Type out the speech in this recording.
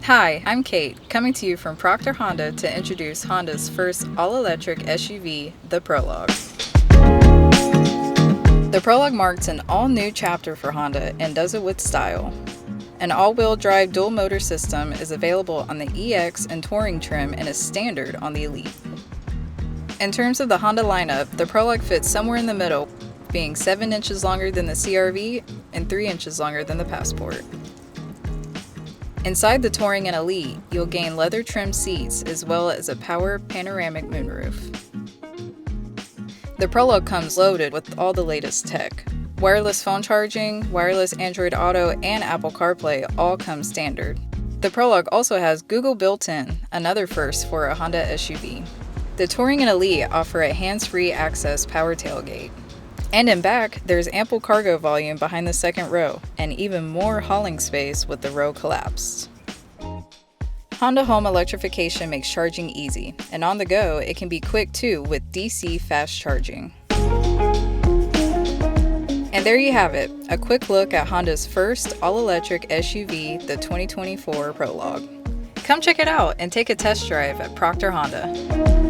Hi, I'm Kate, coming to you from Proctor Honda to introduce Honda's first all-electric SUV, the Prologue. The Prologue marks an all-new chapter for Honda and does it with style. An all-wheel drive dual-motor system is available on the EX and Touring trim and is standard on the Elite. In terms of the Honda lineup, the Prologue fits somewhere in the middle, being 7 inches longer than the CR-V and 3 inches longer than the Passport. Inside the Touring and Elite, you'll gain leather-trimmed seats as well as a power panoramic moonroof. The Prologue comes loaded with all the latest tech. Wireless phone charging, wireless Android Auto, and Apple CarPlay all come standard. The Prologue also has Google built-in, another first for a Honda SUV. The Touring and Elite offer a hands-free access power tailgate. And in back, there's ample cargo volume behind the second row, and even more hauling space with the row collapsed. Honda Home electrification makes charging easy, and on the go, it can be quick too with DC fast charging. And there you have it, a quick look at Honda's first all-electric SUV, the 2024 Prologue. Come check it out and take a test drive at Proctor Honda.